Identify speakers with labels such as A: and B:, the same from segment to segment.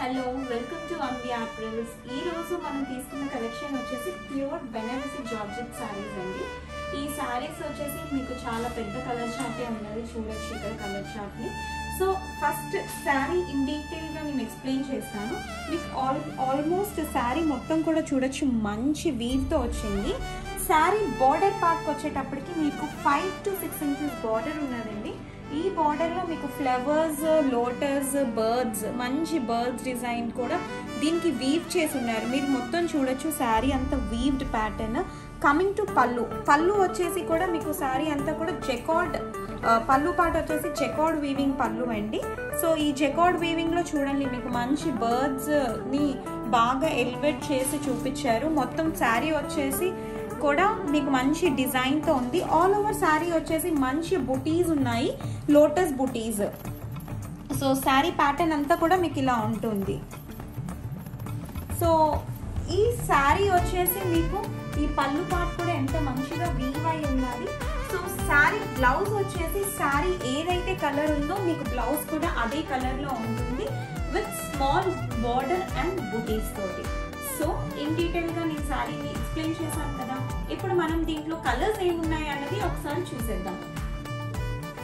A: Hello welcome to అంబి ఆప్రిల్స్. ఈ రోజు మనం తీసుకున్న కలెక్షన్ వచ్చేసి ప్యూర్ బెనారసి జార్జెట్ సారీస్ అండి. ఈ సారీస్ వచ్చేసి మీకు చాలా పెద్ద కలర్ చార్టే ఉన్నది, చూడొచ్చు ఇక్కడ కలర్ చార్ట్ ని. So first sari in detail గా నేను ఎక్స్ప్లెయిన్ చేస్తాను. మీకు ఆల్మోస్ట్ శారీ మొత్తం కూడా చూడొచ్చు, మంచి వీవ్ తో వచ్చింది. శారీ బార్డర్ పార్ట్ వచ్చేటప్పటికి మీకు 5 to 6 inches బార్డర్ ఉన్నదండి. ఈ బార్డర్లో మీకు ఫ్లవర్స్, లోటస్, బర్డ్స్, మంచి బర్డ్స్ డిజైన్ కూడా దీనికి వీవ్ చేసి ఉన్నారు. మీరు మొత్తం చూడొచ్చు శారీ అంతా వీవ్డ్ ప్యాటర్న్. కమింగ్ టు పళ్ళు వచ్చేసి కూడా మీకు శారీ అంతా కూడా జెకార్డ్ పళ్ళు పాట వచ్చేసి జెకార్డ్ వీవింగ్ పళ్ళు అండి. సో ఈ జెకార్డ్ వీవింగ్ లో చూడండి మీకు మంచి బర్డ్స్ ని బాగా ఎలివేట్ చేసి చూపించారు. మొత్తం శారీ వచ్చేసి కూడా మీకు మంచి డిజైన్ తో ఉంది. ఆల్ ఓవర్ శారీ వచ్చేసి మంచి బుటీస్ ఉన్నాయి, లోటస్ బుటీస్. సో శారీ ప్యాటర్న్ అంతా కూడా మీకు ఇలా ఉంటుంది. సో ఈ శారీ వచ్చేసి మీకు ఈ పళ్ళు పార్ట్ కూడా ఎంత మంచిగా వీవ్ అయి ఉన్నది. సో శారీ బ్లౌజ్ వచ్చేసి శారీ ఏదైతే కలర్ ఉందో మీకు బ్లౌజ్ కూడా అదే కలర్ లో ఉంటుంది, విత్ స్మాల్ బార్డర్ అండ్ బుటీస్ తోటి. సో ఇన్ డీటెయిల్ గా నేను శారీని ఎక్స్ప్లెయిన్ చేశాను కదా. ఇప్పుడు మనం దీంట్లో కలర్స్ ఏమున్నాయి అన్నది ఒకసారి చూసేద్దాం.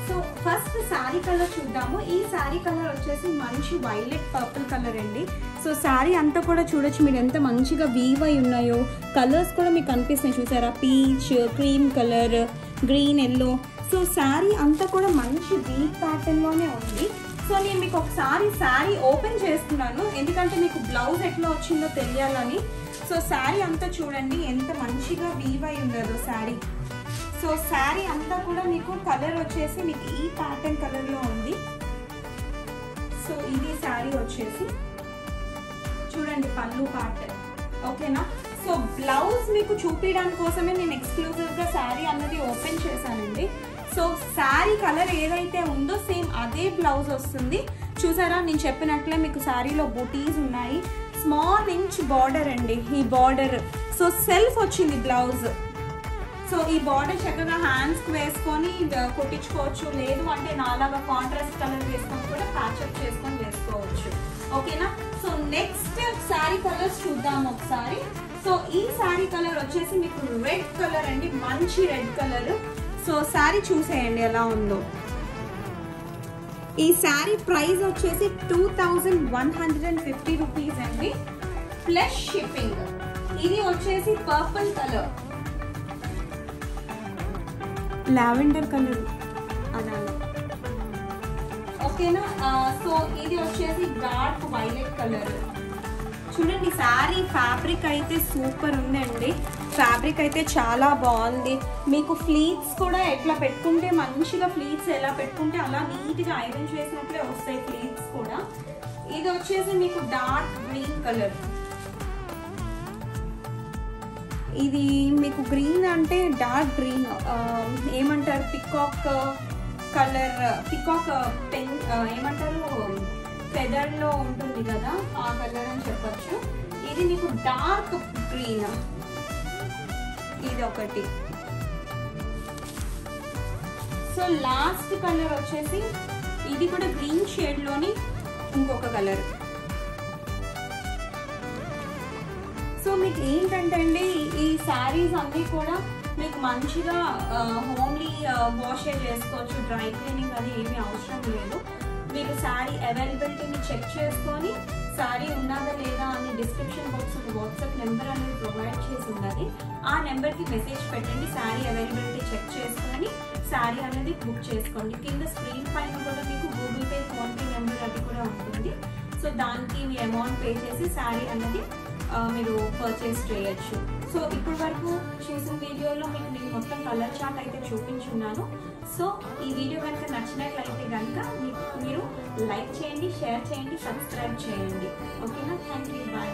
A: సో ఫస్ట్ శారీ కలర్ చూద్దాము. ఈ శారీ కలర్ వచ్చేసి మంచి వైలెట్ పర్పుల్ కలర్ అండి. సో శారీ అంతా కూడా చూడొచ్చు మీరు ఎంత మంచిగా వీవ్ అయి ఉన్నాయో. కలర్స్ కూడా మీకు కనిపిస్తున్నాయి చూసారా, peach, cream colour, green, yellow. So sari అంతా కూడా మంచి వీవ్ ప్యాటర్న్ లోనే ఉంది. సో నేను మీకు ఒకసారి శారీ ఓపెన్ చేస్తున్నాను, ఎందుకంటే మీకు బ్లౌజ్ ఎట్లా వచ్చిందో తెలియాలని. సో శారీ అంతా చూడండి ఎంత మంచిగా వీవ్ అయి ఉండదో శారీ. సో శారీ అంతా కూడా మీకు కలర్ వచ్చేసి మీకు ఈ ప్యాటర్న్ కలర్ లో ఉంది. సో ఇది శారీ వచ్చేసి చూడండి పళ్ళు పార్ట్, ఓకేనా. సో బ్లౌజ్ మీకు చూపించడానికి కోసమే నేను ఎక్స్క్లూజివ్ గా శారీ అన్నది ఓపెన్ చేశానండి. సో శారీ కలర్ ఏదైతే ఉందో సేమ్ అదే బ్లౌజ్ వస్తుంది. చూసారా, నేను చెప్పినట్లే మీకు శారీలో బూటీస్ ఉన్నాయి. స్మాల్ ఇంచ్ బార్డర్ అండి ఈ బార్డర్. సో సెల్ఫ్ వచ్చింది బ్లౌజ్. సో ఈ బార్డర్ చక్కగా హ్యాండ్స్ కి వేసుకొని కుట్టించుకోవచ్చు, లేదు అంటే నాలాగా కాంట్రాస్ట్ కలర్ వేసుకొని కూడా ప్యాచప్ చేసుకొని వేసుకోవచ్చు, ఓకేనా. సో నెక్స్ట్ శారీ కలర్స్ చూద్దాం ఒకసారి. సో ఈ శారీ కలర్ వచ్చేసి మీకు రెడ్ కలర్ అండి, మంచి రెడ్ కలర్. సో శారీ చూసేయండి ఎలా ఉందో. ఈ శారీ ప్రైస్ వచ్చేసి 2150 రూపీస్ అండి, ప్లస్ షిప్పింగ్. ఇది వచ్చేసి పర్పుల్ కలర్, లావెండర్ కలర్ అనాలి, ఓకేనా. సో ఇది వచ్చేసి డార్క్ వైలెట్ కలర్. చూడండి శారీ ఫ్యాబ్రిక్ అయితే సూపర్ ఉందండి. ఫ్యాబ్రిక్ అయితే చాలా బాగుంది. మీకు ఫ్లీట్స్ కూడా ఎట్లా పెట్టుకుంటే మంచిగా ఫ్లీట్స్ ఎలా పెట్టుకుంటే అలా నీట్గా ఐరన్ చేసినట్లే వస్తాయి ఫ్లీట్స్ కూడా. ఇది వచ్చేసి మీకు డార్క్ గ్రీన్ కలర్. ఇది మీకు గ్రీన్ అంటే డార్క్ గ్రీన్ ఏమంటారు, పికాక్ కలర్, పికాక్ పెన్ ఏమంటారు, ఫెదర్ లో ఉంటుంది కదా ఆ కలర్ అని చెప్పచ్చు. ఇది మీకు డార్క్ గ్రీన్, ఇది ఒకటి. సో లాస్ట్ కలర్ వచ్చేసి ఇది కూడా గ్రీన్ షేడ్ లోని ఇంకొక కలర్. సో మీకు ఏంటంటే అండి ఈ శారీస్ అన్ని కూడా మీకు మంచిగా హోమ్లీ వాష్ చేసుకోవచ్చు, డ్రై క్లీనింగ్ అది ఏమీ అవసరం లేదు. మీరు శారీ అవైలబిలిటీని చెక్ చేసుకొని శారీ ఉన్నదా లేదా అని డిస్క్రిప్షన్ బాక్స్ వాట్సాప్ నెంబర్ అనేది ప్రొవైడ్ చేసి ఉన్నది. ఆ నెంబర్కి మెసేజ్ పెట్టండి, శారీ అవైలబిలిటీ చెక్ చేసుకొని శారీ అనేది బుక్ చేసుకోండి. కింద స్క్రీన్ పైన కూడా మీకు గూగుల్ పే, ఫోన్పే నెంబర్ అది కూడా ఉంటుంది. సో దానికి మీ అమౌంట్ పే చేసి శారీ అనేది మీరు పర్చేస్ చేయొచ్చు. సో ఇప్పటి వరకు చేసిన వీడియోలో మీకు నేను మొత్తం కలర్ చార్ట్ అయితే చూపించున్నాను. సో ఈ వీడియో కనుక నచ్చినట్లయితే కనుక మీరు లైక్ చేయండి, షేర్ చేయండి, సబ్స్క్రైబ్ చేయండి, ఓకేనా. Thank you, bye.